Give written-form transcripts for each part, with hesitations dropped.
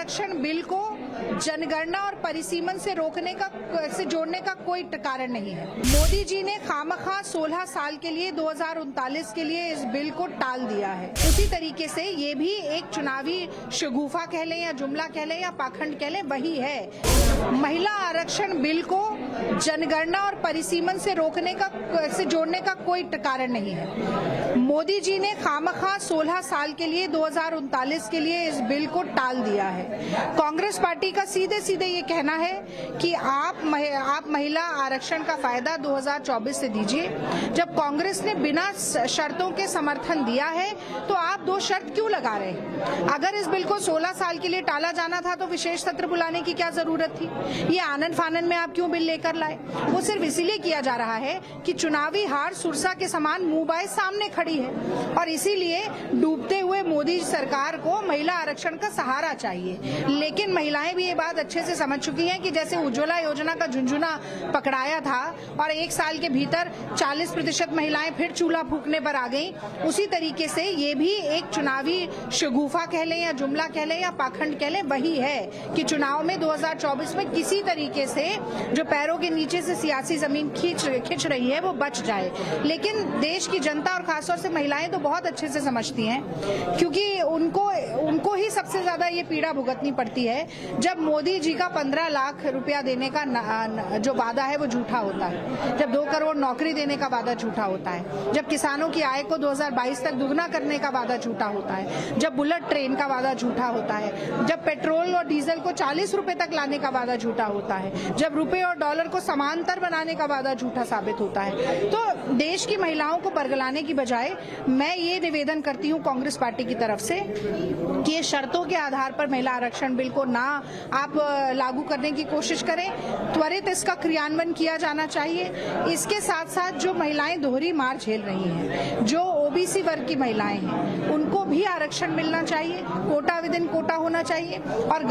आरक्षण बिल को जनगणना और परिसीमन से जोड़ने का कोई कारण नहीं है। मोदी जी ने खामखा 16 साल के लिए 2039 के लिए इस बिल को टाल दिया है। उसी तरीके से ये भी एक चुनावी शगुफा कह लें या जुमला कह लें या पाखंड कह लें, वही है। महिला आरक्षण बिल को जनगणना और परिसीमन से जोड़ने का कोई कारण नहीं है। मोदी जी ने खामखा 16 साल के लिए 2039 के लिए इस बिल को टाल दिया है। कांग्रेस पार्टी का सीधे सीधे ये कहना है कि आप महिला आरक्षण का फायदा 2024 से दीजिए। जब कांग्रेस ने बिना शर्तों के समर्थन दिया है तो आप दो शर्त क्यों लगा रहे हैं? अगर इस बिल को 16 साल के लिए टाला जाना था तो विशेष सत्र बुलाने की क्या जरूरत थी? ये आनन फानन में आप क्यों बिल लेकर लाए? वो सिर्फ इसीलिए किया जा रहा है कि चुनावी हार सुरसा के समान मुंह बाए सामने खड़ी है और इसीलिए डूबते हुए मोदी सरकार को महिला आरक्षण का सहारा चाहिए। लेकिन महिलाएं भी ये बात अच्छे से समझ चुकी हैं कि जैसे उज्ज्वला योजना का झुंझुना पकड़ाया था और एक साल के भीतर 40% महिलाएं फिर चूल्हा फूकने पर आ गईं, उसी तरीके से ये भी एक चुनावी शगुफा कह लें या जुमला कह लें या पाखंड कह लें, वही है कि चुनाव में 2024 में किसी तरीके से जो पैरों के नीचे से सियासी जमीन खींच रही है वो बच जाए। लेकिन देश की जनता और खासतौर से महिलाएं तो बहुत अच्छे से समझती हैं, क्योंकि उनको ही सबसे ज्यादा ये पीड़ा भुगतनी पड़ती है जब मोदी जी का 15 लाख रुपया देने का जो वादा है वो झूठा होता है, जब 2 करोड़ नौकरी देने का वादा झूठा होता है, जब किसानों की आय को 2022 तक दुगना करने का वादा झूठा होता है, जब बुलेट ट्रेन का वादा झूठा होता है, जब पेट्रोल और डीजल को 40 रुपए तक लाने का वादा झूठा होता है, जब रुपए और डॉलर को समांतर बनाने का वादा झूठा साबित होता है। तो देश की महिलाओं को बरगलाने की बजाय मैं ये निवेदन करती हूँ कांग्रेस पार्टी की तरफ से कि ये शर्तों के आधार पर महिला आरक्षण बिल को ना आप लागू करने की कोशिश करें, त्वरित इसका क्रियान्वयन किया जाना चाहिए। इसके साथ साथ जो महिलाएं दोहरी मार झेल रही हैं, जो ओबीसी वर्ग की महिलाएं हैं, उनको भी आरक्षण मिलना चाहिए, कोटा विदिन कोटा होना चाहिए और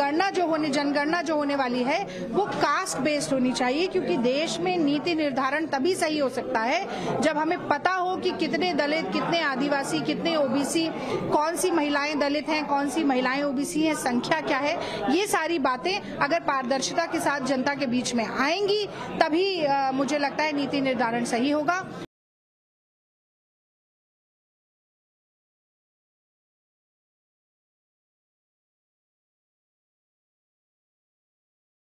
जनगणना जो होने वाली है वो कास्ट बेस्ड होनी चाहिए, क्योंकि देश में नीति निर्धारण तभी सही हो सकता है जब हमें पता हो कि कितने दलित, कितने आदिवासी, कितने ओबीसी, कौन सी महिलाएं दलित हैं, कौन सी महिलाएं ओबीसी हैं, संख्या क्या है। ये सारी बातें अगर पारदर्शिता के साथ जनता के बीच में आएंगी तभी मुझे लगता है नीति निर्धारण सही होगा।